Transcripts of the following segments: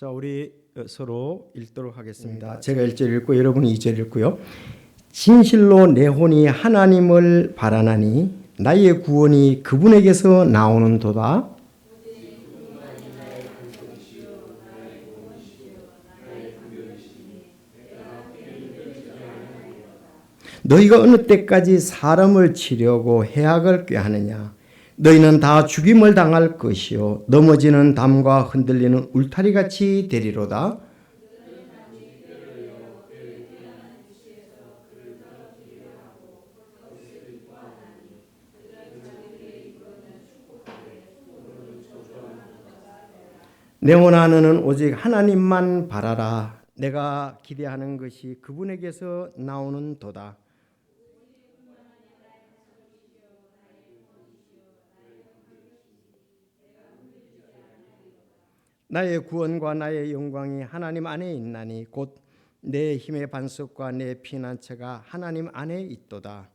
자, 우리 서로 읽도록 하겠습니다. 제가 1절 읽고 여러분이 2절 읽고요. 진실로 내 혼이 하나님을 바라나니 나의 구원이 그분에게서 나오는도다. 너희가 어느 때까지 사람을 치려고 해악을 꾀하느냐. 너희는 다 죽임을 당할 것이요 넘어지는 담과 흔들리는 울타리같이 되리로다. 내 혼아 너는 오직 하나님만 바라라. 내가 기대하는 것이 그분에게서 나오는 도다. 나의 구원과 나의 영광이 하나님 안에 있나니 곧 내 힘의 반석과 내 피난처가 하나님 안에 있도다.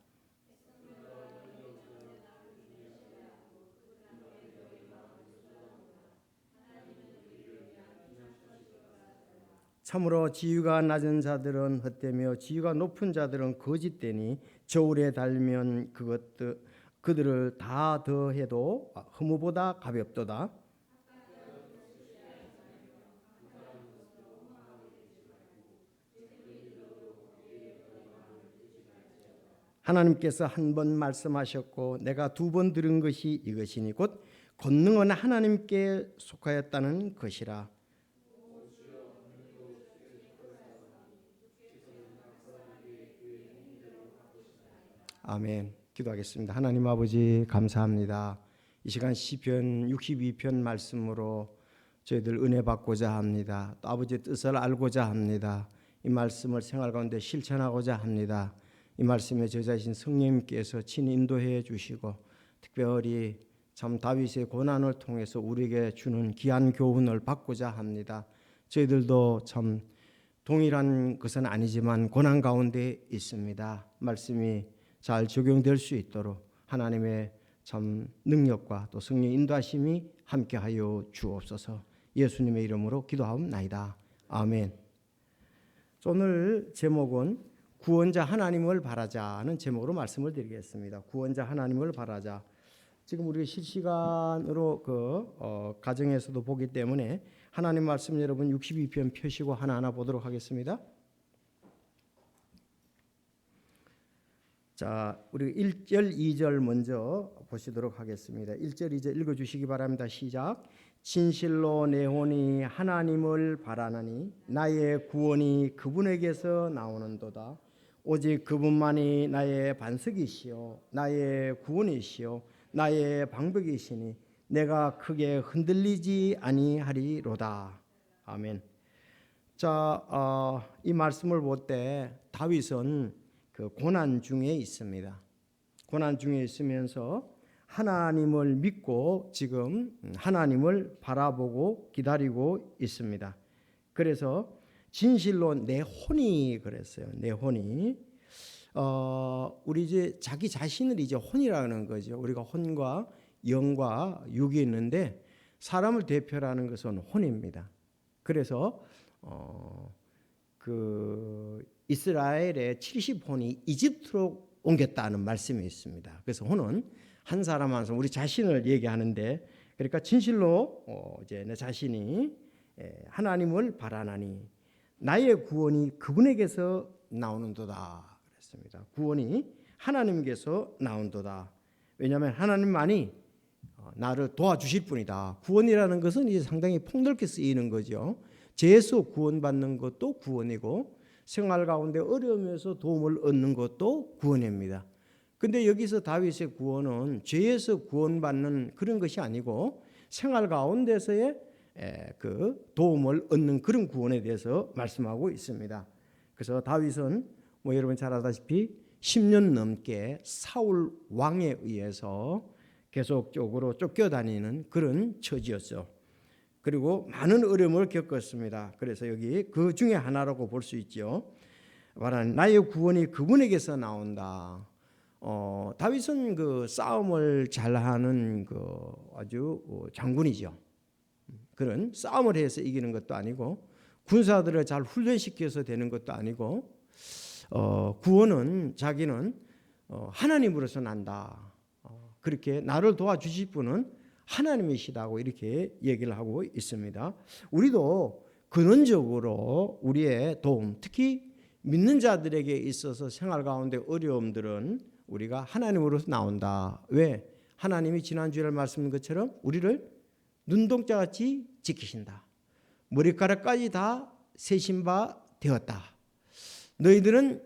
참으로 지위가 낮은 자들은 헛되며 지위가 높은 자들은 거짓되니 저울에 달면 그들을 다 더해도 허무보다 가볍도다. 하나님께서 한 번 말씀하셨고 내가 두 번 들은 것이 이것이니 곧 권능은 하나님께 속하였다는 것이라. 아멘. 기도하겠습니다. 하나님 아버지 감사합니다. 이 시간 시편 62편 말씀으로 저희들 은혜 받고자 합니다. 또 아버지의 뜻을 알고자 합니다. 이 말씀을 생활 가운데 실천하고자 합니다. 이 말씀에 저자이신 성령님께서 친히 인도해 주시고 특별히 참 다윗의 고난을 통해서 우리에게 주는 귀한 교훈을 받고자 합니다. 저희들도 참 동일한 것은 아니지만 고난 가운데 있습니다. 말씀이 잘 적용될 수 있도록 하나님의 참 능력과 또 성령 인도하심이 함께하여 주옵소서. 예수님의 이름으로 기도하옵나이다. 아멘. 오늘 제목은 구원자 하나님을 바라자는 제목으로 말씀을 드리겠습니다. 구원자 하나님을 바라자. 지금 우리가 실시간으로 가정에서도 보기 때문에 하나님 말씀 여러분 62편 펴시고 하나하나 보도록 하겠습니다. 자, 우리 1절, 2절 먼저 보시도록 하겠습니다. 1절, 2절 읽어주시기 바랍니다. 시작. 진실로 내 혼이 하나님을 바라나니 나의 구원이 그분에게서 나오는도다. 오직 그분만이 나의 반석이시요 나의 구원이시요 나의 방벽이시니 내가 크게 흔들리지 아니하리로다. 아멘. 자, 이 말씀을 볼 때 다윗은 그 고난 중에 있습니다. 고난 중에 있으면서 하나님을 믿고 지금 하나님을 바라보고 기다리고 있습니다. 그래서 진실로 내 혼이 그랬어요. 내 혼이 우리 이제 자기 자신을 이제 혼이라는 거죠. 우리가 혼과 영과 육이 있는데 사람을 대표하는 것은 혼입니다. 그래서 그 이스라엘의 70혼이 이집트로 옮겼다는 말씀이 있습니다. 그래서 혼은 한 사람 한 사람 우리 자신을 얘기하는데 그러니까 진실로 이제 내 자신이 하나님을 바라나니 나의 구원이 그분에게서 나오는도다 그랬습니다. 구원이 하나님께서 나온도다. 왜냐하면 하나님만이 나를 도와주실 분이다. 구원이라는 것은 이제 상당히 폭넓게 쓰이는 거죠. 죄에서 구원받는 것도 구원이고 생활 가운데 어려움에서 도움을 얻는 것도 구원입니다. 근데 여기서 다윗의 구원은 죄에서 구원받는 그런 것이 아니고 생활 가운데서의 그 도움을 얻는 그런 구원에 대해서 말씀하고 있습니다. 그래서 다윗은 뭐 여러분 잘 아다시피 10년 넘게 사울 왕에 의해서 계속적으로 쫓겨다니는 그런 처지였죠. 그리고 많은 어려움을 겪었습니다. 그래서 여기 그 중에 하나라고 볼 수 있죠. 말하는 나의 구원이 그분에게서 나온다. 다윗은 그 싸움을 잘하는 그 아주 장군이죠. 그런 싸움을 해서 이기는 것도 아니고 군사들을 잘 훈련시켜서 되는 것도 아니고 구원은 자기는 하나님으로서 난다. 그렇게 나를 도와주실 분은 하나님이시다고 이렇게 얘기를 하고 있습니다. 우리도 근원적으로 우리의 도움, 특히 믿는 자들에게 있어서 생활 가운데 어려움들은 우리가 하나님으로서 나온다. 왜? 하나님이 지난주에 말씀한 것처럼 우리를 눈동자같이 지키신다. 머리카락까지 다 세신 바 되었다. 너희들은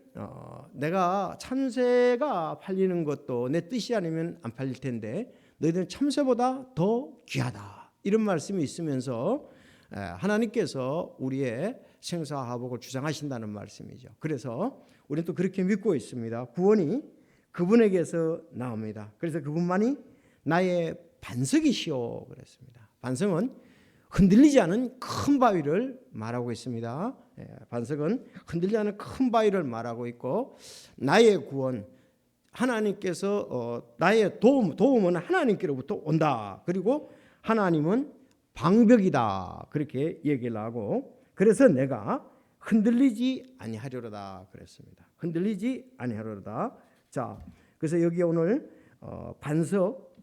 내가 참새가 팔리는 것도 내 뜻이 아니면 안 팔릴 텐데 너희들은 참새보다 더 귀하다. 이런 말씀이 있으면서 하나님께서 우리의 생사화복을 주장하신다는 말씀이죠. 그래서 우리는 또 그렇게 믿고 있습니다. 구원이 그분에게서 나옵니다. 그래서 그분만이 나의 반석이시오 그랬습니다. 반석은 흔들리지 않은 큰 바위를 말하고 있습니다. 반석은 흔들리지 않은 큰 바위를 말하고 있고 나의 구원, 하나님께서 나의 도움은 하나님께로부터 온다. 그리고 하나님은 방벽이다. 그렇게 얘기를 하고 그래서 내가 흔들리지 아니하려다 그랬습니다. 흔들리지 아니하려다. 자, 그래서 여기 오늘 반석,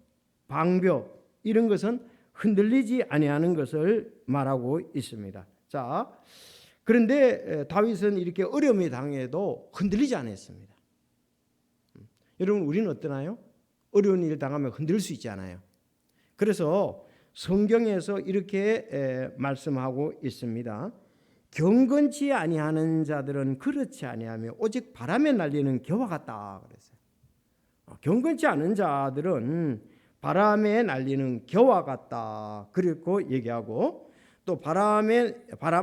방벽 이런 것은 흔들리지 아니하는 것을 말하고 있습니다. 자, 그런데 다윗은 이렇게 어려움에 당해도 흔들리지 않았습니다. 여러분 우리는 어떠나요? 어려운 일 당하면 흔들릴 수 있잖아요. 그래서 성경에서 이렇게 말씀하고 있습니다. 경건치 아니하는 자들은 그렇지 아니하며 오직 바람에 날리는 겨와 같다 그랬어요. 경건치 않은 자들은 바람에 날리는 겨와 같다. 그리고 얘기하고 또 바람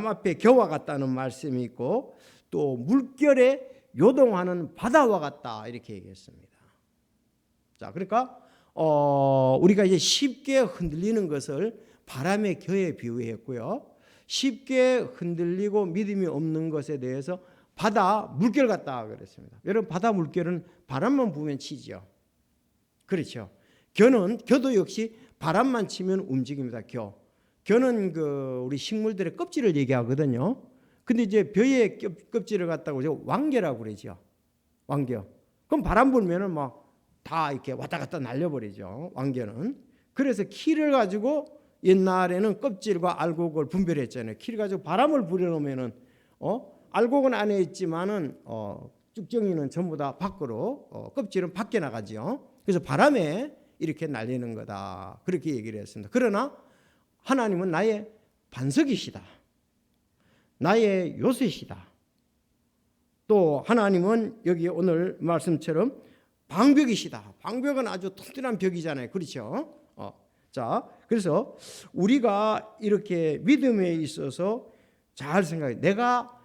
앞에 겨와 같다는 말씀이 있고 또 물결에 요동하는 바다와 같다 이렇게 얘기했습니다. 자, 그러니까 우리가 이제 쉽게 흔들리는 것을 바람의 겨에 비유했고요. 쉽게 흔들리고 믿음이 없는 것에 대해서 바다 물결 같다 그랬습니다. 여러분 바다 물결은 바람만 부으면 치죠. 그렇죠. 겨도 역시 바람만 치면 움직입니다. 겨는 우리 식물들의 껍질을 얘기하거든요. 근데 이제 벼의 껍질을 갖다가 왕겨라고 그러죠. 왕겨. 그럼 바람 불면은 막 다 이렇게 왔다 갔다 날려버리죠. 왕겨는. 그래서 키를 가지고 옛날에는 껍질과 알곡을 분별했잖아요. 키를 가지고 바람을 불여놓으면은 알곡은 안에 있지만은 쭉정이는 전부 다 밖으로 껍질은 밖에 나가죠. 그래서 바람에 이렇게 날리는 거다. 그렇게 얘기를 했습니다. 그러나 하나님은 나의 반석이시다. 나의 요새시다. 또 하나님은 여기 오늘 말씀처럼 방벽이시다. 방벽은 아주 튼튼한 벽이잖아요. 그렇죠? 자, 그래서 우리가 이렇게 믿음에 있어서 잘 생각해. 내가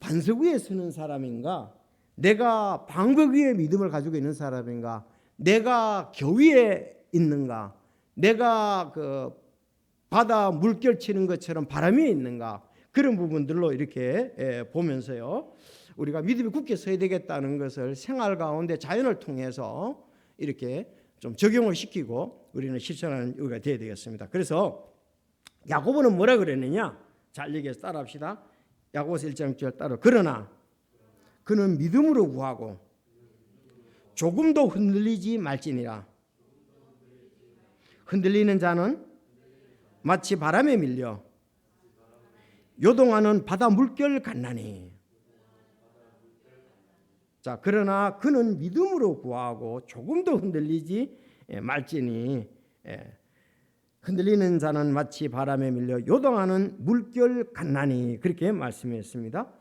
반석 위에 서는 사람인가? 내가 방벽 위에 믿음을 가지고 있는 사람인가? 내가 겨 위에 있는가? 내가 바다 물결 치는 것처럼 바람 위에 있는가? 그런 부분들로 이렇게 보면서요. 우리가 믿음이 굳게 서야 되겠다는 것을 생활 가운데 자연을 통해서 이렇게 좀 적용을 시키고 우리는 실천하는 의가 되어야 되겠습니다. 그래서 야고보는 뭐라 그랬느냐? 잘 얘기해서 따라합시다. 야고보서 1장 6절 따라. 그러나 그는 믿음으로 구하고 조금도 흔들리지 말지니라. 흔들리는 자는 마치 바람에 밀려 요동하는 바다 물결 같나니. 자, 그러나 그는 믿음으로 구하고 조금도 흔들리지 말지니. 흔들리는 자는 마치 바람에 밀려 요동하는 물결 같나니. 그렇게 말씀했습니다.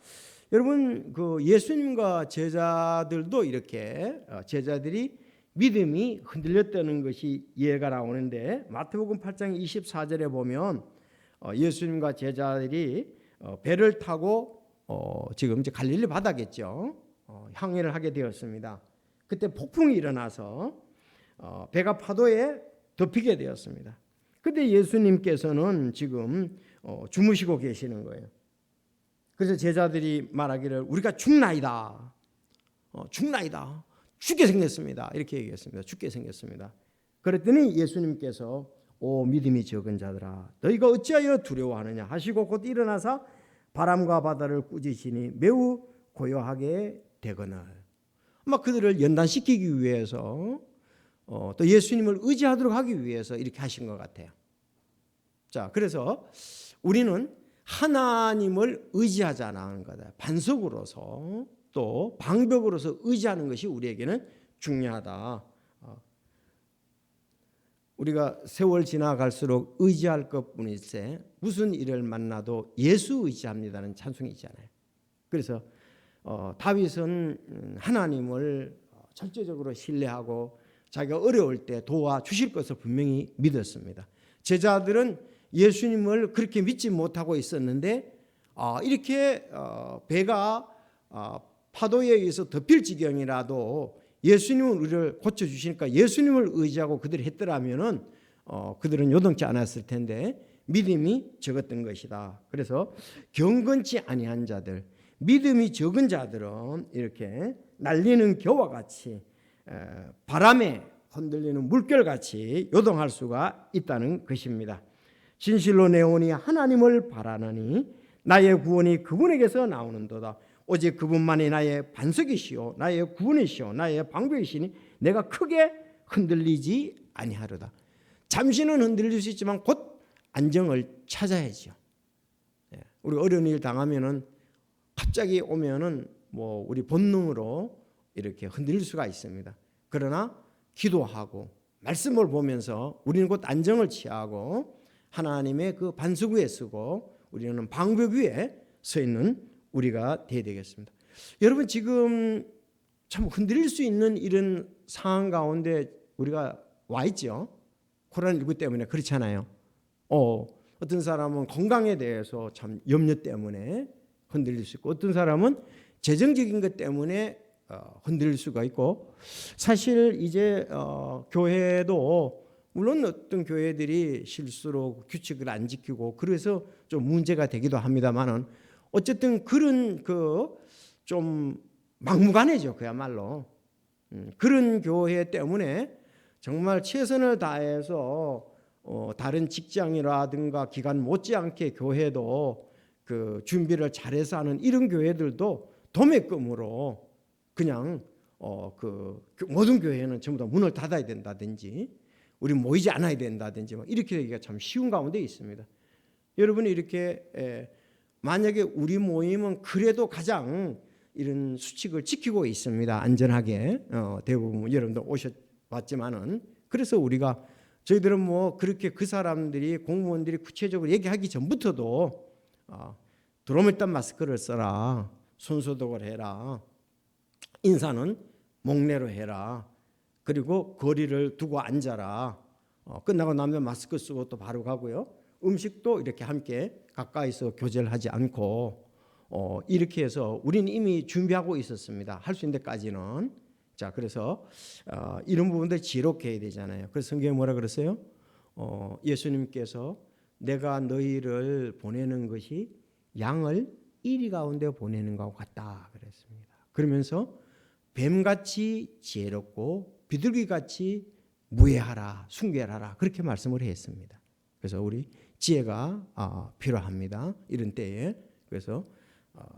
여러분 예수님과 제자들도 이렇게 제자들이 믿음이 흔들렸다는 것이 이해가 나오는데 마태복음 8장 24절에 보면 예수님과 제자들이 배를 타고 지금 이제 갈릴리 바다겠죠. 항해를 하게 되었습니다. 그때 폭풍이 일어나서 배가 파도에 덮이게 되었습니다. 그때 예수님께서는 지금 주무시고 계시는 거예요. 그래서 제자들이 말하기를 우리가 죽나이다. 죽게 생겼습니다. 이렇게 얘기했습니다. 죽게 생겼습니다. 그랬더니 예수님께서 오 믿음이 적은 자들아 너희가 어찌하여 두려워하느냐 하시고 곧 일어나사 바람과 바다를 꾸짖으시니 매우 고요하게 되거늘. 막 그들을 연단시키기 위해서 또 예수님을 의지하도록 하기 위해서 이렇게 하신 것 같아요. 자, 그래서 우리는 하나님을 의지하지 않는 거다. 반석으로서 또 방벽으로서 의지하는 것이 우리에게는 중요하다. 우리가 세월 지나갈수록 의지할 것뿐일세 무슨 일을 만나도 예수 의지합니다는 찬송이 있잖아요. 그래서 다윗은 하나님을 절대적으로 신뢰하고 자기가 어려울 때 도와주실 것을 분명히 믿었습니다. 제자들은 예수님을 그렇게 믿지 못하고 있었는데 이렇게 배가 파도에 의해서 덮일 지경이라도 예수님은 우리를 고쳐주시니까 예수님을 의지하고 그들이 했더라면은 그들은 요동치 않았을 텐데 믿음이 적었던 것이다. 그래서 경건치 아니한 자들, 믿음이 적은 자들은 이렇게 날리는 겨와 같이 바람에 흔들리는 물결같이 요동할 수가 있다는 것입니다. 진실로 내 영혼이 하나님을 바라느니 나의 구원이 그분에게서 나오는도다. 오직 그분만이 나의 반석이시오 나의 구원이시오 나의 방벽이시니 내가 크게 흔들리지 아니하리다. 잠시는 흔들릴 수 있지만 곧 안정을 찾아야죠. 우리 어려운 일 당하면은 갑자기 오면은 뭐 우리 본능으로 이렇게 흔들릴 수가 있습니다. 그러나 기도하고 말씀을 보면서 우리는 곧 안정을 취하고 하나님의 그 반석 위에 서고 우리는 방벽 위에 서 있는 우리가 되어야 되겠습니다. 여러분 지금 참 흔들릴 수 있는 이런 상황 가운데 우리가 와 있죠. 코로나19 때문에 그렇잖아요. 어떤 사람은 건강에 대해서 참 염려 때문에 흔들릴 수 있고 어떤 사람은 재정적인 것 때문에 흔들릴 수가 있고 사실 이제 교회도 물론 어떤 교회들이 실수로 규칙을 안 지키고 그래서 좀 문제가 되기도 합니다만은 어쨌든 그런 좀 막무가내죠. 그야말로 그런 교회 때문에 정말 최선을 다해서 다른 직장이라든가 기관 못지않게 교회도 그 준비를 잘해서 하는 이런 교회들도 도매금으로 그냥 그 모든 교회는 전부 다 문을 닫아야 된다든지 우리 모이지 않아야 된다든지 이렇게 되기가 참 쉬운 가운데 있습니다. 여러분이 이렇게 만약에 우리 모임은 그래도 가장 이런 수칙을 지키고 있습니다. 안전하게 대부분 여러분도 오셔봤지만은 그래서 우리가 저희들은 뭐 그렇게 그 사람들이 공무원들이 구체적으로 얘기하기 전부터도 들어오면 일단 마스크를 써라, 손소독을 해라, 인사는 목례로 해라, 그리고 거리를 두고 앉아라, 끝나고 나면 마스크 쓰고 또 바로 가고요. 음식도 이렇게 함께 가까이서 교제를 하지 않고 이렇게 해서 우리는 이미 준비하고 있었습니다. 할 수 있는 데까지는. 자, 그래서 이런 부분들 지혜롭게 해야 되잖아요. 그래서 성경에 뭐라 그랬어요? 예수님께서 내가 너희를 보내는 것이 양을 이리 가운데 보내는 것과 같다 그랬습니다. 그러면서 뱀같이 지혜롭고 비둘기같이 무해하라, 순결하라 그렇게 말씀을 했습니다. 그래서 우리 지혜가 필요합니다. 이런 때에. 그래서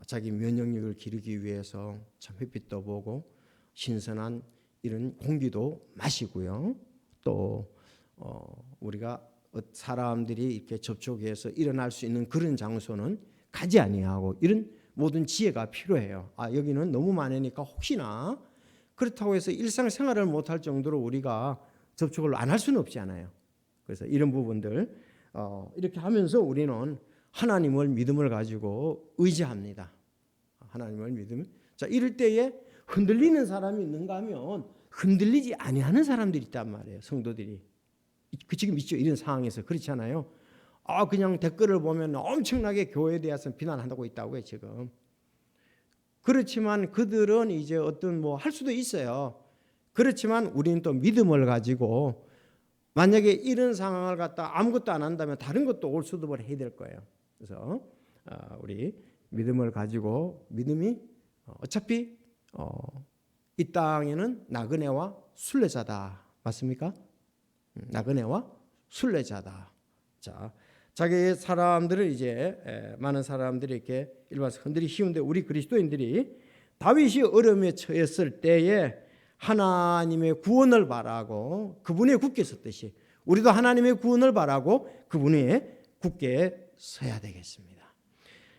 자기 면역력을 기르기 위해서 참 햇빛도 보고 신선한 이런 공기도 마시고요. 또 우리가 사람들이 이렇게 접촉해서 일어날 수 있는 그런 장소는 가지 아니하고 이런 모든 지혜가 필요해요. 여기는 너무 많으니까 혹시나 그렇다고 해서 일상생활을 못할 정도로 우리가 접촉을 안 할 수는 없잖아요. 그래서 이런 부분들 이렇게 하면서 우리는 하나님을 믿음을 가지고 의지합니다. 하나님을 믿음. 자, 이럴 때에 흔들리는 사람이 있는가 하면 흔들리지 아니하는 사람들이 있단 말이에요. 성도들이. 지금 있죠. 이런 상황에서 그렇잖아요. 그냥 댓글을 보면 엄청나게 교회에 대해서 비난한다고 있다고요, 지금. 그렇지만 그들은 이제 어떤 뭐 할 수도 있어요. 그렇지만 우리는 또 믿음을 가지고 만약에 이런 상황을 갖다 아무것도 안 한다면 다른 것도 올 수도 해야 될 거예요. 그래서 우리 믿음을 가지고 믿음이 어차피 이 땅에는 나그네와 순례자다. 맞습니까? 나그네와 순례자다. 자, 자기의 사람들을 이제 많은 사람들이 이렇게 일반 흔들이 쉬운데 우리 그리스도인들이 다윗이 어려움에 처했을 때에 하나님의 구원을 바라고 그분의 굳게 섰듯이 우리도 하나님의 구원을 바라고 그분의 굳게 서야 되겠습니다.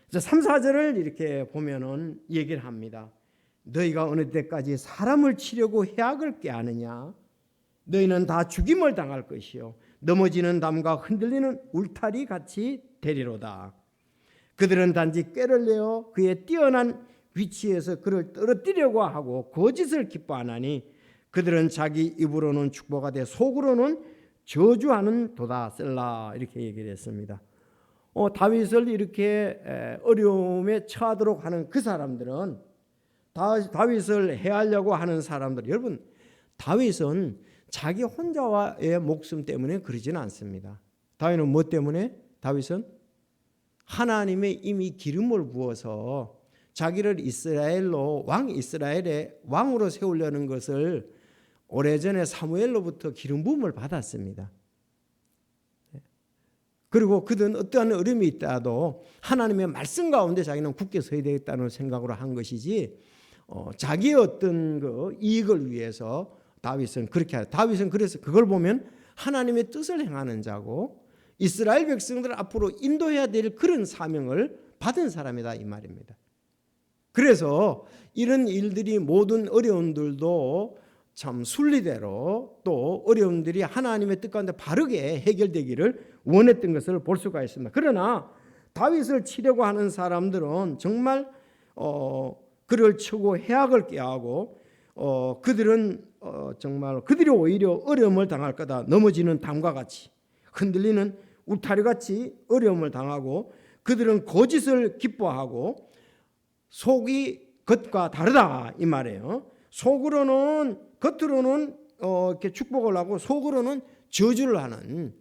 3, 4절을 이렇게 보면은 얘기를 합니다. 너희가 어느 때까지 사람을 치려고 해악을 꾀하느냐? 너희는 다 죽임을 당할 것이요 넘어지는 담과 흔들리는 울타리 같이 되리로다. 그들은 단지 꾀를 내어 그의 뛰어난 위치에서 그를 떨어뜨리려고 하고 거짓을 기뻐하나니 그들은 자기 입으로는 축복하되 속으로는 저주하는 도다. 셀라. 이렇게 얘기를 했습니다. 다윗을 이렇게 어려움에 처하도록 하는 그 사람들은 다윗을 해하려고 하는 사람들, 여러분 다윗은 자기 혼자의 목숨 때문에 그러지는 않습니다. 다윗은 뭐 때문에? 다윗은 하나님의 이미 기름을 부어서 자기를 이스라엘로 이스라엘의 왕으로 세우려는 것을 오래전에 사무엘로부터 기름 부음을 받았습니다. 그리고 그는 어떠한 어려움이 있다도 하나님의 말씀 가운데 자기는 굳게 서야 되겠다는 생각으로 한 것이지 자기의 어떤 그 이익을 위해서 다윗은 그렇게 다윗은 그래서 그걸 보면 하나님의 뜻을 행하는 자고 이스라엘 백성들을 앞으로 인도해야 될 그런 사명을 받은 사람이다 이 말입니다. 그래서 이런 일들이 모든 어려움들도 참 순리대로 또 어려움들이 하나님의 뜻 가운데 바르게 해결되기를 원했던 것을 볼 수가 있습니다. 그러나 다윗을 치려고 하는 사람들은 정말 그를 치고 해악을 꾀하고 그들은 정말 그들이 오히려 어려움을 당할 거다. 넘어지는 담과 같이 흔들리는 울타리 같이 어려움을 당하고 그들은 거짓을 기뻐하고 속이 겉과 다르다 이 말이에요. 겉으로는 이렇게 축복을 하고 속으로는 저주를 하는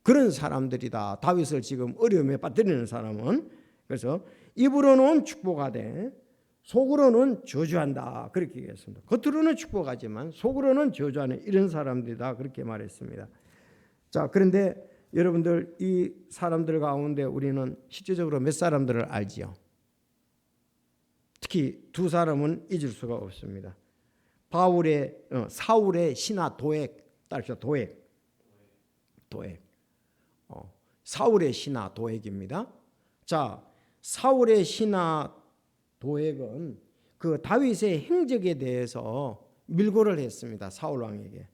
그런 사람들이다. 다윗을 지금 어려움에 빠뜨리는 사람은. 그래서 입으로는 축복하되 속으로는 저주한다. 그렇게 얘기했습니다. 겉으로는 축복하지만 속으로는 저주하는 이런 사람들이다. 그렇게 말했습니다. 자, 그런데 여러분들 이 사람들 가운데 우리는 실제적으로 몇 사람들을 알지요? 특히 두 사람은 잊을 수가 없습니다. 사울의 신하 도액, 따르시죠? 도액. 사울의 신하 도액입니다. 자, 사울의 신하 도액은 그 다윗의 행적에 대해서 밀고를 했습니다. 사울 왕에게.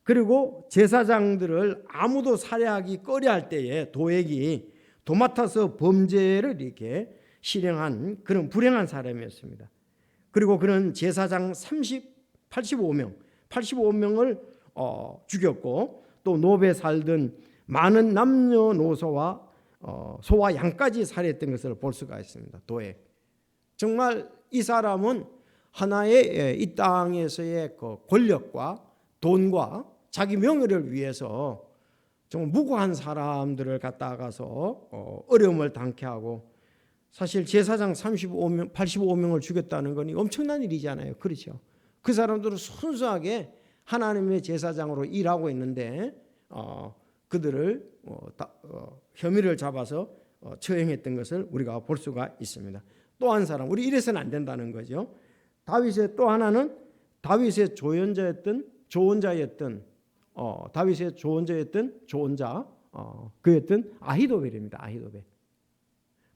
그리고 제사장들을 아무도 살해하기 꺼려할 때에 도액이 도맡아서 범죄를 이렇게 실행한 그런 불행한 사람이었습니다. 그리고 그는 제사장 85명을 죽였고 또 노베 살던 많은 남녀노소와 소와 양까지 살해했던 것을 볼 수가 있습니다. 도액. 정말 이 사람은 하나의 이 땅에서의 그 권력과 돈과 자기 명예를 위해서 정말 무고한 사람들을 갖다가서 어려움을 당케 하고 사실 제사장 85명을 죽였다는 건 엄청난 일이잖아요. 그렇죠? 그 사람들은 순수하게 하나님의 제사장으로 일하고 있는데 그들을 혐의를 잡아서 처형했던 것을 우리가 볼 수가 있습니다. 또 한 사람, 우리 이래서는 안 된다는 거죠. 다윗의 또 하나는 다윗의 조언자 그였던 아히도벨입니다.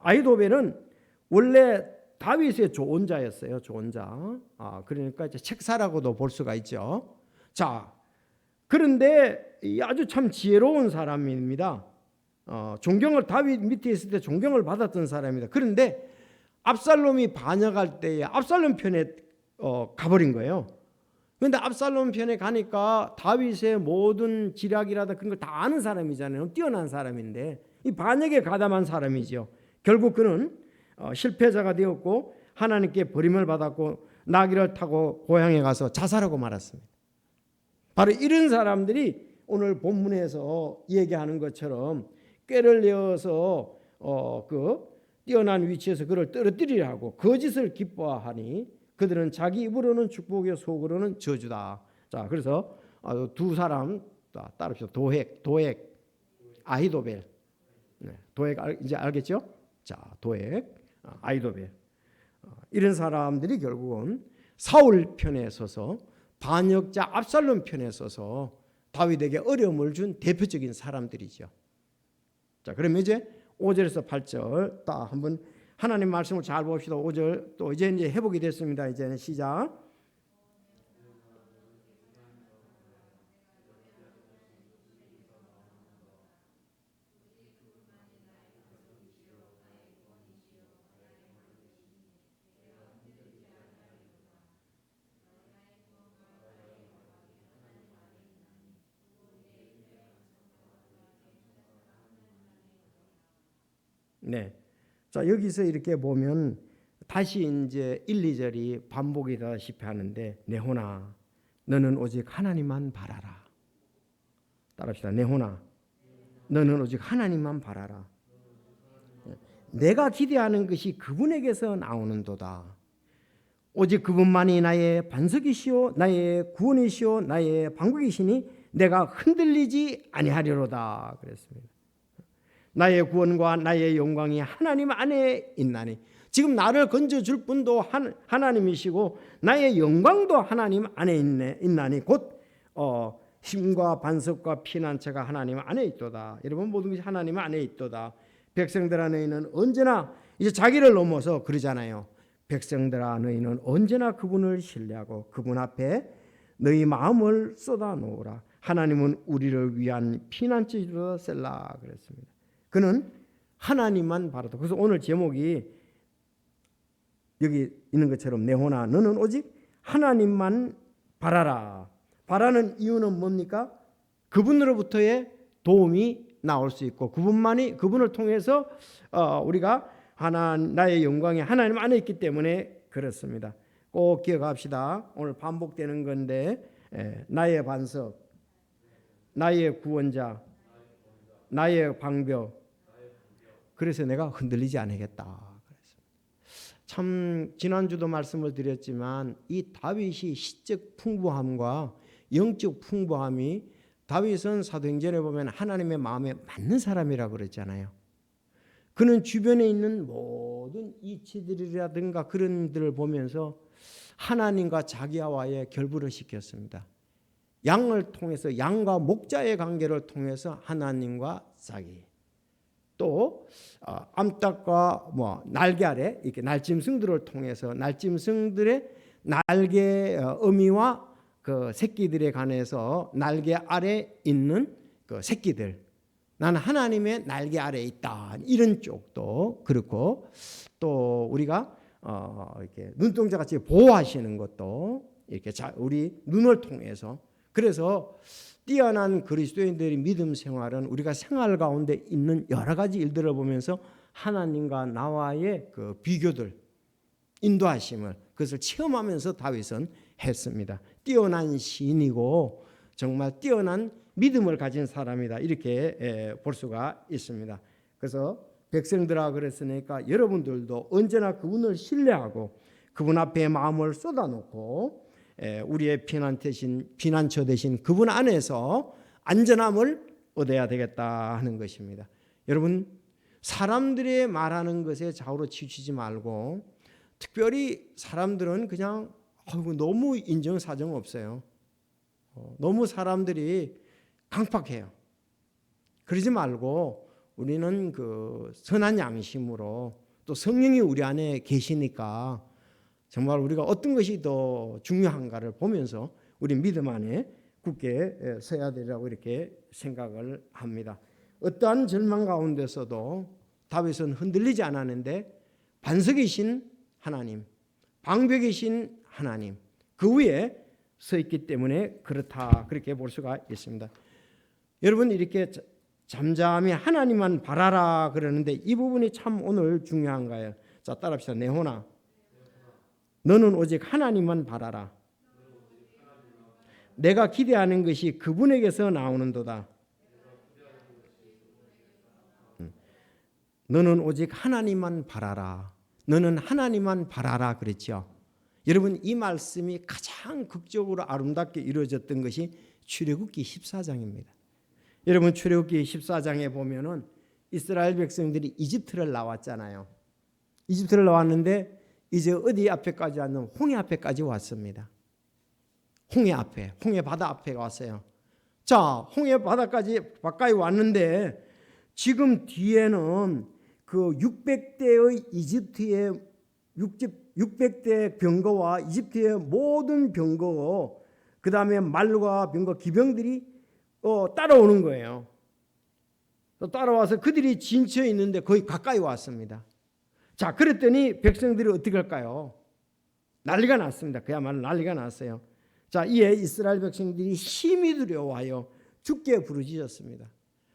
아히도벨은 원래 다윗의 조언자였어요. 조언자. 그러니까 이제 책사라고도 볼 수가 있죠. 자, 그런데 아주 참 지혜로운 사람입니다. 다윗 밑에 있을 때 존경을 받았던 사람입니다. 그런데 압살롬이 반역할 때에 압살롬 편에 가버린 거예요. 그런데 압살롬 편에 가니까 다윗의 모든 지략이라든 그런 걸 다 아는 사람이잖아요. 뛰어난 사람인데 이 반역에 가담한 사람이죠. 결국 그는 실패자가 되었고 하나님께 버림을 받았고 나귀를 타고 고향에 가서 자살하고 말았습니다. 바로 이런 사람들이 오늘 본문에서 얘기하는 것처럼 꾀를 내어서 그 뛰어난 위치에서 그를 떨어뜨리려고 거짓을 기뻐하니 그들은 자기 입으로는 축복이요 속으로는 저주다. 자, 그래서 두 사람 따라합시다. 도액, 아히도벨. 네, 도액 이제 알겠죠? 자, 도액, 아히도벨. 이런 사람들이 결국은 사울 편에 서서 반역자 압살롬 편에 서서 다윗에게 어려움을 준 대표적인 사람들이죠. 자, 그러면 이제 5절에서 8절 딱 한번 하나님 말씀을 잘 봅시다. 5절 또 이제 해보게 됐습니다. 이제는 시작. 네. 자, 여기서 이렇게 보면 다시 이제 1, 2절이 반복이 되다시피 하는데 내호나 너는 오직 하나님만 바라라. 따라합시다. 내호나 너는 오직 하나님만 바라라. 내가 기대하는 것이 그분에게서 나오는도다. 오직 그분만이 나의 반석이시오 나의 구원이시오 나의 방국이시니 내가 흔들리지 아니하리로다 그랬습니다. 나의 구원과 나의 영광이 하나님 안에 있나니 지금 나를 건져줄 분도 하나님이시고 나의 영광도 하나님 안에 있나니 곧 힘과 반석과 피난처가 하나님 안에 있도다. 여러분 모든 것이 하나님 안에 있도다. 백성들아 너희는 언제나 이제 자기를 넘어서 그러잖아요. 백성들아 너희는 언제나 그분을 신뢰하고 그분 앞에 너희 마음을 쏟아 놓으라. 하나님은 우리를 위한 피난처로 셀라 그랬습니다. 그는 하나님만 바라다. 그래서 오늘 제목이 여기 있는 것처럼 내호나 너는 오직 하나님만 바라라. 바라는 이유는 뭡니까? 그분으로부터의 도움이 나올 수 있고 그분을 통해서 우리가 나의 영광이 하나님 안에 있기 때문에 그렇습니다. 꼭 기억합시다. 오늘 반복되는 건데 나의 반석, 나의 구원자, 나의 방벽. 그래서 내가 흔들리지 않겠다. 참 지난주도 말씀을 드렸지만 이 다윗이 시적 풍부함과 영적 풍부함이 다윗은 사도행전에 보면 하나님의 마음에 맞는 사람이라고 그랬잖아요. 그는 주변에 있는 모든 이치들이라든가 그런 들을 보면서 하나님과 자기와의 결부를 시켰습니다. 양을 통해서 양과 목자의 관계를 통해서 하나님과 자기 또 암탉과 날개 아래 이렇게 날짐승들을 통해서 날짐승들의 날개 어미와 그 새끼들에 관해서 날개 아래 있는 그 새끼들 나는 하나님의 날개 아래에 있다 이런 쪽도 그렇고 또 우리가 이렇게 눈동자 같이 보호하시는 것도 이렇게 우리 눈을 통해서 그래서 뛰어난 그리스도인들의 믿음 생활은 우리가 생활 가운데 있는 여러 가지 일들을 보면서 하나님과 나와의 그 비교들 인도하심을 그것을 체험하면서 다윗은 했습니다. 뛰어난 시인이고 정말 뛰어난 믿음을 가진 사람이다 이렇게 볼 수가 있습니다. 그래서 백성들아 그랬으니까 여러분들도 언제나 그분을 신뢰하고 그분 앞에 마음을 쏟아놓고 우리의 피난처 되신 그분 안에서 안전함을 얻어야 되겠다 하는 것입니다. 여러분 사람들이 말하는 것에 좌우로 치우치지 말고 특별히 사람들은 그냥 너무 인정사정 없어요. 너무 사람들이 강팍해요. 그러지 말고 우리는 그 선한 양심으로 또 성령이 우리 안에 계시니까 정말 우리가 어떤 것이 더 중요한가를 보면서 우리 믿음 안에 굳게 서야 되리라고 이렇게 생각을 합니다. 어떠한 절망 가운데서도 다윗은 흔들리지 않았는데 반석이신 하나님, 방벽이신 하나님 그 위에 서 있기 때문에 그렇다 그렇게 볼 수가 있습니다. 여러분 이렇게 잠잠히 하나님만 바라라 그러는데 이 부분이 참 오늘 중요한 거예요. 자 따라합시다. 내호나 너는 오직 하나님만 바라라. 내가 기대하는 것이 그분에게서 나오는도다. 너는 오직 하나님만 바라라. 너는 하나님만 바라라 그랬죠. 여러분 이 말씀이 가장 극적으로 아름답게 이루어졌던 것이 출애굽기 14장입니다. 여러분 출애굽기 14장에 보면은 이스라엘 백성들이 이집트를 나왔잖아요. 이집트를 나왔는데 이제 어디 앞에까지 왔냐면 홍해 앞에까지 왔습니다. 홍해 앞에, 홍해 바다 앞에 왔어요. 자, 홍해 바다까지 가까이 왔는데 지금 뒤에는 그 600대의 이집트의 600대 병거와 이집트의 모든 병거, 그 다음에 말과 병거, 기병들이 따라오는 거예요. 또 따라와서 그들이 진처에 있는데 거의 가까이 왔습니다. 자, 그랬더니 백성들이 어떻게 할까요? 난리가 났습니다. 그야말로 난리가 났어요. 자, 이에 이스라엘 백성들이 힘이 두려워하여 주께 부르짖었습니다.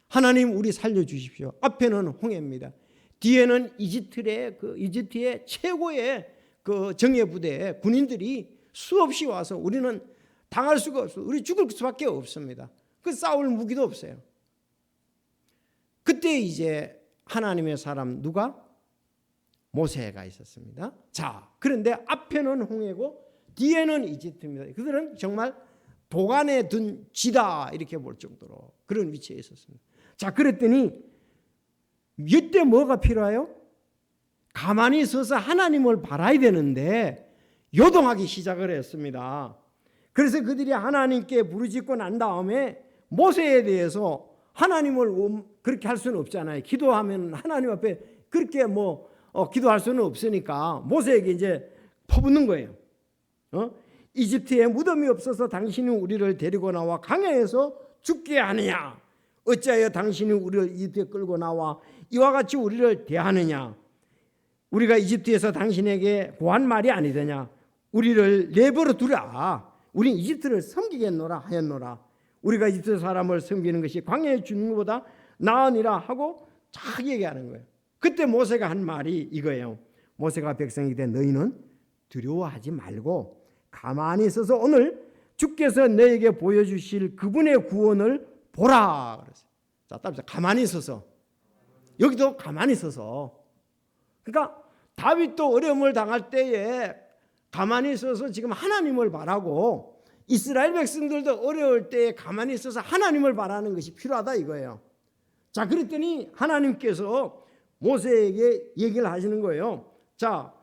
하나님, 우리 살려주십시오. 앞에는 홍해입니다. 뒤에는 이집트의 최고의 그 정예부대 군인들이 수없이 와서 우리는 당할 수가 없어요. 우리 죽을 수밖에 없습니다. 그 싸울 무기도 없어요. 그때 이제 하나님의 사람 누가? 모세가 있었습니다. 자, 그런데 앞에는 홍해고 뒤에는 이집트입니다. 그들은 정말 도간에 든 쥐다 이렇게 볼 정도로 그런 위치에 있었습니다. 자, 그랬더니 이때 뭐가 필요해요? 가만히 서서 하나님을 바라야 되는데 요동하기 시작을 했습니다. 그래서 그들이 하나님께 부르짖고 난 다음에 모세에 대해서 하나님을 그렇게 할 수는 없잖아요. 기도하면 하나님 앞에 그렇게 기도할 수는 없으니까 모세에게 이제 퍼붓는 거예요. 이집트에 무덤이 없어서 당신이 우리를 데리고 나와 강야에서 죽게 하느냐? 어찌하여 당신이 우리를 이집트에 끌고 나와 이와 같이 우리를 대하느냐? 우리가 이집트에서 당신에게 고한 말이 아니더냐? 우리를 내버려 두라. 우린 이집트를 섬기겠노라 하였노라. 우리가 이집트 사람을 섬기는 것이 광야에 죽는 것보다 나으니라 하고 쫙 얘기하는 거예요. 그때 모세가 한 말이 이거예요. 모세가 백성에게 너희는 두려워하지 말고 가만히 있어서 오늘 주께서 너에게 보여주실 그분의 구원을 보라 그랬어요. 자, 따라서 가만히 있어서, 여기도 가만히 있어서. 그러니까 다윗도 어려움을 당할 때에 가만히 있어서 지금 하나님을 바라고, 이스라엘 백성들도 어려울 때에 가만히 있어서 하나님을 바라는 것이 필요하다 이거예요. 자, 그랬더니 하나님께서 모세에게 얘기를 하시는 거예요. 자,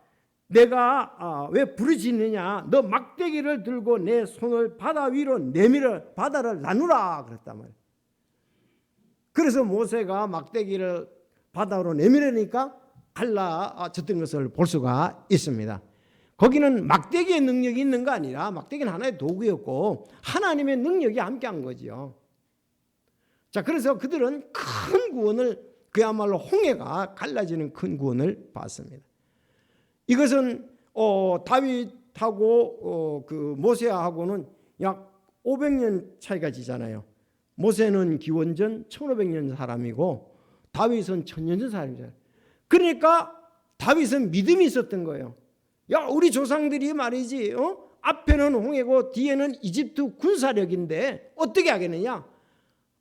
내가 왜 부르짖느냐? 너 막대기를 들고 내 손을 바다 위로 내밀어 바다를 나누라 그랬단 말이에요. 그래서 모세가 막대기를 바다로 내밀으니까 갈라졌던 것을 볼 수가 있습니다. 거기는 막대기의 능력이 있는 거 아니라 막대기는 하나의 도구였고 하나님의 능력이 함께한 거죠. 자, 그래서 그들은 큰 구원을, 그야말로 홍해가 갈라지는 큰 구원을 받습니다. 이것은 다윗하고 그 모세하고는 약 500년 차이가 지잖아요. 모세는 기원전 1500년 사람이고 다윗은 1000년 전 사람이잖아요. 그러니까 다윗은 믿음이 있었던 거예요. 야, 우리 조상들이 말이지, 앞에는 홍해고 뒤에는 이집트 군사력인데 어떻게 하겠느냐?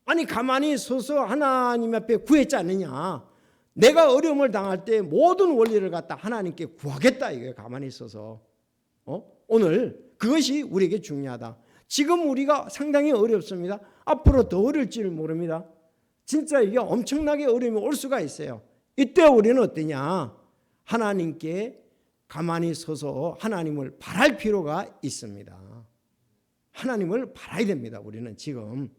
아니, 가만히 서서 하나님 앞에 구했지 않느냐? 내가 어려움을 당할 때 모든 원리를 갖다 하나님께 구하겠다 이거예요. 가만히 있어서. 오늘 그것이 우리에게 중요하다. 지금 우리가 상당히 어렵습니다. 앞으로 더 어려울지를 모릅니다. 진짜 이게 엄청나게 어려움이 올 수가 있어요. 이때 우리는 어떠냐? 하나님께 가만히 서서 하나님을 바랄 필요가 있습니다. 하나님을 바라야 됩니다. 우리는 지금.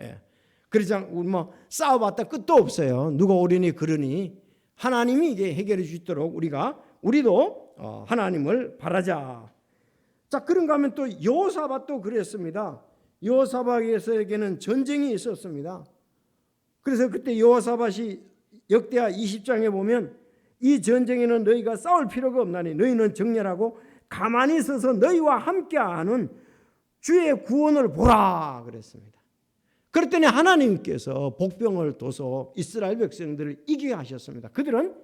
예. 그러지 않고 싸워봤다 끝도 없어요. 누가 옳으니 그러니 하나님이 이게 해결해 주시도록 우리도 하나님을 바라자. 자, 그런가 하면 또 여호사밧도 그랬습니다. 여호사밧에게는 전쟁이 있었습니다. 그래서 그때 여호사밧이 역대하 20장에 보면 이 전쟁에는 너희가 싸울 필요가 없나니 너희는 정렬하고 가만히 있어서 너희와 함께하는 주의 구원을 보라 그랬습니다. 그랬더니 하나님께서 복병을 둬서 이스라엘 백성들을 이기게 하셨습니다. 그들은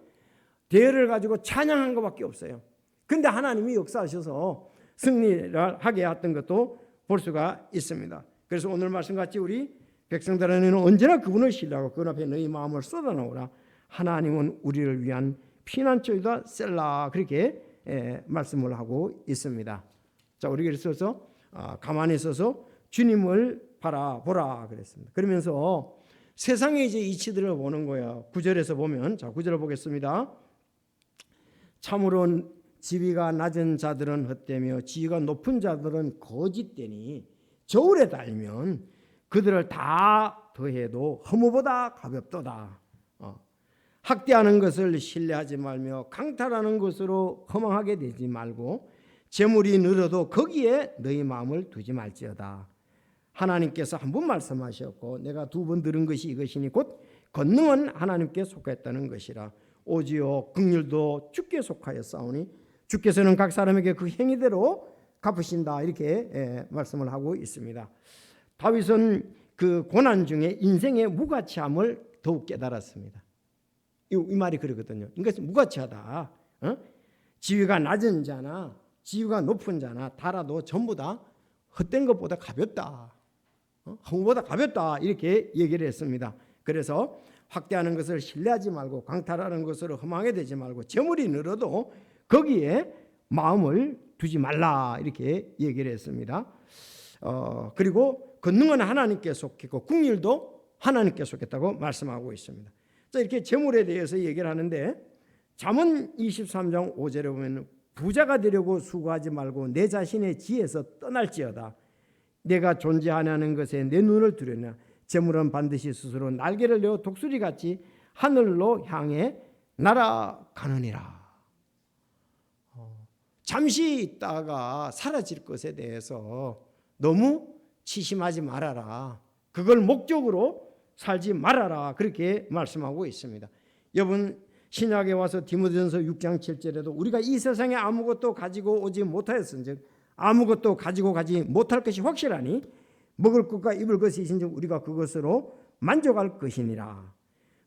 대열을 가지고 찬양한 것밖에 없어요. 그런데 하나님이 역사하셔서 승리를 하게 했던 것도 볼 수가 있습니다. 그래서 오늘 말씀같이 우리 백성들에게는 언제나 그분을 신뢰하고 그분 앞에 너희 마음을 쏟아놓으라. 하나님은 우리를 위한 피난처이다 셀라, 그렇게 말씀을 하고 있습니다. 자, 우리 그래서 가만히 있어서 주님을 봐라 보라 그랬습니다. 그러면서 세상의 이제 이치들을 보는 거예요. 9절에서 보면, 자 9절을 보겠습니다. 참으로 지위가 낮은 자들은 헛되며 지위가 높은 자들은 거짓되니 저울에 달면 그들을 다 더해도 허무보다 가볍도다. 학대하는 것을 신뢰하지 말며 강탈하는 것으로 허망하게 되지 말고 재물이 늘어도 거기에 너희 마음을 두지 말지어다. 하나님께서 한 번 말씀하셨고 내가 두 번 들은 것이 이것이니 곧 권능은 하나님께 속했다는 것이라. 오지요 긍휼도 주께 속하였사오니 주께서는 각 사람에게 그 행위대로 갚으신다. 이렇게 말씀을 하고 있습니다. 다윗은 그 고난 중에 인생의 무가치함을 더욱 깨달았습니다. 이 말이 그러거든요. 이것은 무가치하다. 지위가 낮은 자나 지위가 높은 자나 달아도 전부 다 헛된 것보다 가볍다. 허무보다 가볍다. 이렇게 얘기를 했습니다. 그래서 확대하는 것을 신뢰하지 말고 강탈하는 것으로 허망하게 되지 말고 재물이 늘어도 거기에 마음을 두지 말라. 이렇게 얘기를 했습니다. 그리고 권능은 하나님께 속했고 긍휼도 하나님께 속했다고 말씀하고 있습니다. 자, 이렇게 재물에 대해서 얘기를 하는데 잠언 23장 5절에 보면 부자가 되려고 수고하지 말고 내 자신의 지혜에서 떠날지어다. 내가 존재하냐는 것에 내 눈을 들여냐. 재물은 반드시 스스로 날개를 내어 독수리같이 하늘로 향해 날아가느니라. 잠시 있다가 사라질 것에 대해서 너무 치심하지 말아라. 그걸 목적으로 살지 말아라. 그렇게 말씀하고 있습니다. 여러분 신약에 와서 디모데전서 6장 7절에도 우리가 이 세상에 아무것도 가지고 오지 못하였은즉 아무것도 가지고 가지 못할 것이 확실하니 먹을 것과 입을 것이 있은즉 우리가 그것으로 만족할 것이니라.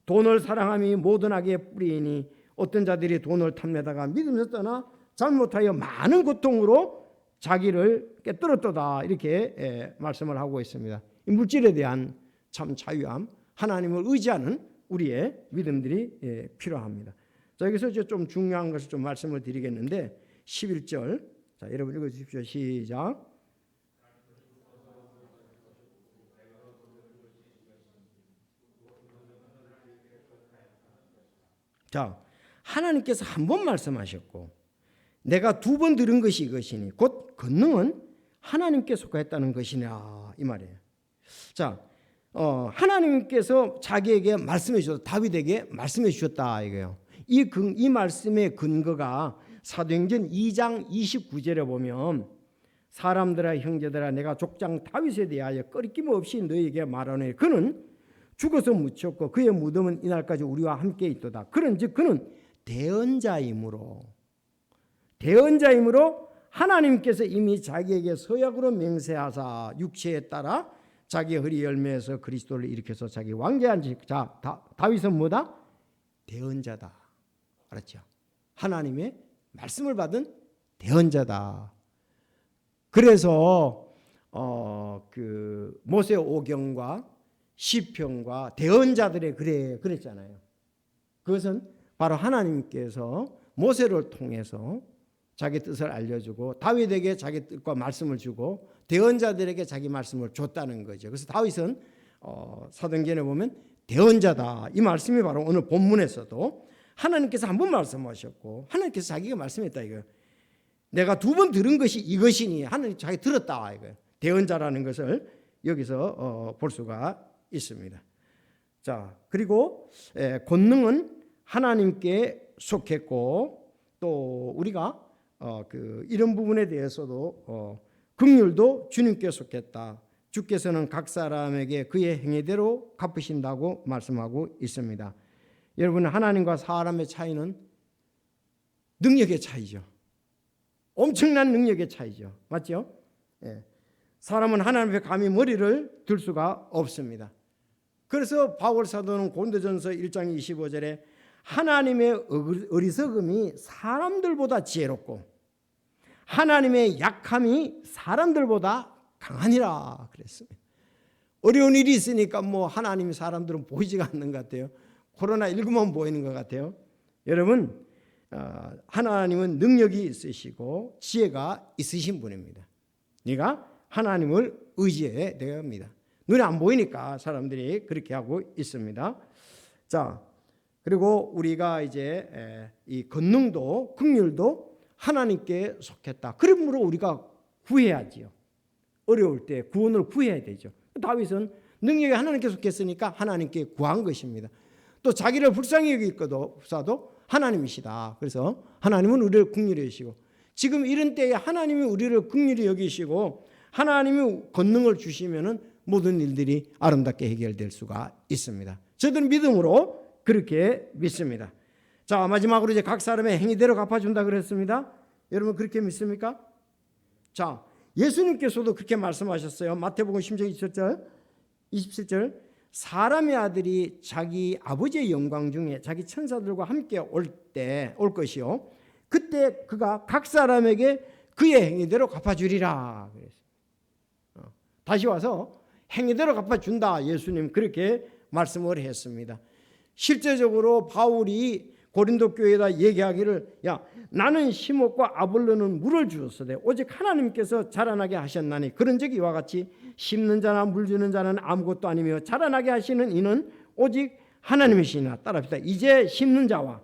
돈을 사랑함이 모든 악의 뿌리이니 어떤 자들이 돈을 탐내다가 믿음에서 떠나 잘못하여 많은 고통으로 자기를 깨뜨렸도다. 이렇게 말씀을 하고 있습니다. 이 물질에 대한 참 자유함, 하나님을 의지하는 우리의 믿음들이 필요합니다. 자, 여기서 좀 중요한 것을 좀 말씀을 드리겠는데 11절, 자 여러분 읽어주십시오. 시작. 자, 하나님께서 한 번 말씀하셨고 내가 두 번 들은 것이 이것이니 곧 권능은 하나님께 속하였다는 것이냐 이 말이에요. 자, 하나님께서 자기에게 말씀해 주셨다. 다윗에게 말씀해 주셨다 이거예요. 이 말씀의 근거가 사도행전 2장 29절에 보면 사람들아 형제들아 내가 족장 다윗에 대하여 꺼리낌 없이 너희에게 말하노니 그는 죽어서 묻혔고 그의 무덤은 이날까지 우리와 함께 있도다. 그런즉 그는 대언자이므로 하나님께서 이미 자기에게 서약으로 맹세하사 육체에 따라 자기 허리 열매에서 그리스도를 일으켜서 자기 왕제한 자 다윗은 뭐다? 대언자다. 알았죠? 하나님의 말씀을 받은 대언자다. 그래서 그 모세 오경과 시편과 대언자들의 그랬잖아요. 그것은 바로 하나님께서 모세를 통해서 자기 뜻을 알려주고 다윗에게 자기 뜻과 말씀을 주고 대언자들에게 자기 말씀을 줬다는 거죠. 그래서 다윗은 사도행전에 보면 대언자다. 이 말씀이 바로 오늘 본문에서도 하나님께서 한 번 말씀하셨고 하나님께서 자기가 말씀했다 이거예요. 내가 두 번 들은 것이 이것이니 하나님 자기 들었다 이거예요. 대언자라는 것을 여기서 볼 수가 있습니다. 자, 그리고 권능은 하나님께 속했고 또 우리가 이런 부분에 대해서도 긍휼도 주님께 속했다. 주께서는 각 사람에게 그의 행위대로 갚으신다고 말씀하고 있습니다. 여러분 하나님과 사람의 차이는 능력의 차이죠. 엄청난 능력의 차이죠. 맞죠? 예. 사람은 하나님 앞에 감히 머리를 들 수가 없습니다. 그래서 바울 사도는 고린도전서 1장 25절에 하나님의 어리석음이 사람들보다 지혜롭고 하나님의 약함이 사람들보다 강하니라 그랬습니다. 어려운 일이 있으니까 뭐 하나님 사람들은 보이지가 않는 것 같아요. 코로나19만 보이는 것 같아요. 여러분 하나님은 능력이 있으시고 지혜가 있으신 분입니다. 네가 하나님을 의지해야 됩니다. 눈에 안 보이니까 사람들이 그렇게 하고 있습니다. 자, 그리고 우리가 이제 이 권능도 긍휼도 하나님께 속했다. 그러므로 우리가 구해야지요. 어려울 때 구원을 구해야 되죠. 다윗은 능력이 하나님께 속했으니까 하나님께 구한 것입니다. 또 자기를 불쌍히 여기고도 하나님이시다. 그래서 하나님은 우리를 긍휼히 여기시고 지금 이런 때에 하나님이 우리를 긍휼히 여기시고 하나님이 권능을 주시면은 모든 일들이 아름답게 해결될 수가 있습니다. 저들은 믿음으로 그렇게 믿습니다. 자, 마지막으로 이제 각 사람의 행위대로 갚아준다 그랬습니다. 여러분 그렇게 믿습니까? 자, 예수님께서도 그렇게 말씀하셨어요. 마태복음 10장 27절 사람의 아들이 자기 아버지의 영광 중에 자기 천사들과 함께 올 것이요 그때 그가 각 사람에게 그의 행위대로 갚아주리라 그랬어요. 다시 와서 행위대로 갚아준다. 예수님 그렇게 말씀을 했습니다. 실제적으로 바울이 고린도 교회에다 얘기하기를 야 나는 심었고 아볼로는 물을 주었으되 오직 하나님께서 자라나게 하셨나니 그런 적이 이와 같이 심는 자나 물 주는 자는 아무것도 아니며 자라나게 하시는 이는 오직 하나님이시니라. 따라합시다. 이제 심는 자와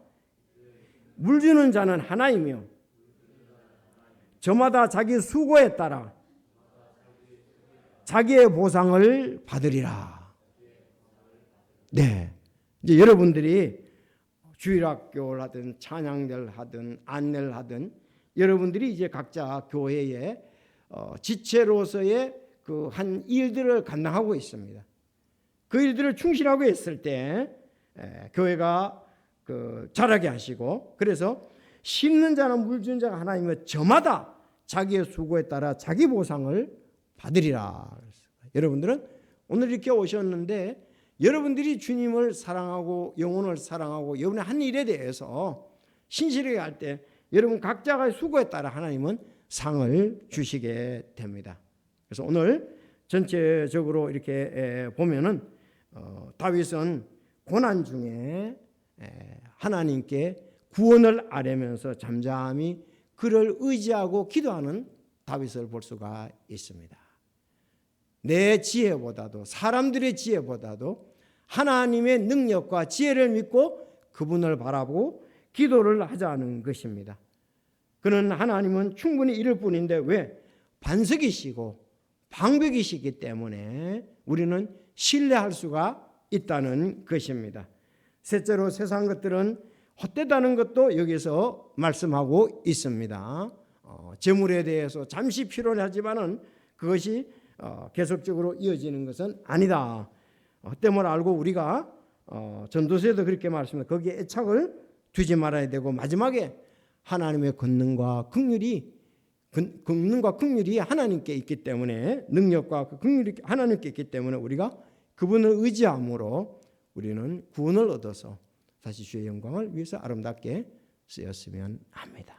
물 주는 자는 하나이며 저마다 자기 수고에 따라 자기의 보상을 받으리라. 네, 이제 여러분들이 주일학교를 하든 찬양대를 하든 안내를 하든 여러분들이 이제 각자 교회에 지체로서의 그 한 일들을 감당하고 있습니다. 그 일들을 충실하고 있을 때 교회가 그 자라게 하시고 그래서 심는 자는 물 주는 자가 하나님은 저마다 자기의 수고에 따라 자기 보상을 받으리라. 여러분들은 오늘 이렇게 오셨는데 여러분들이 주님을 사랑하고 영혼을 사랑하고 여러분의 한 일에 대해서 신실하게 할 때 여러분 각자의 수고에 따라 하나님은 상을 주시게 됩니다. 그래서 오늘 전체적으로 이렇게 보면은 다윗은 고난 중에 하나님께 구원을 아뢰면서 잠잠히 그를 의지하고 기도하는 다윗을 볼 수가 있습니다. 내 지혜보다도 사람들의 지혜보다도 하나님의 능력과 지혜를 믿고 그분을 바라보고 기도를 하자는 것입니다. 그는 하나님은 충분히 이룰 뿐인데 왜? 반석이시고 방벽이시기 때문에 우리는 신뢰할 수가 있다는 것입니다. 셋째로 세상 것들은 헛되다는 것도 여기서 말씀하고 있습니다. 재물에 대해서 잠시 필요하지만은 그것이 계속적으로 이어지는 것은 아니다. 헛됨을 알고 우리가 전도서에도 그렇게 말씀합니다. 거기에 애착을 두지 말아야 되고 마지막에 하나님의 권능과 긍휼이 하나님께 있기 때문에 능력과 그 긍휼이 하나님께 있기 때문에 우리가 그분을 의지함으로 우리는 구원을 얻어서 다시 주의 영광을 위해서 아름답게 쓰였으면 합니다.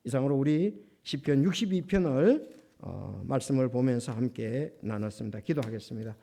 이상으로 우리 시편 62편을 말씀을 보면서 함께 나눴습니다. 기도하겠습니다.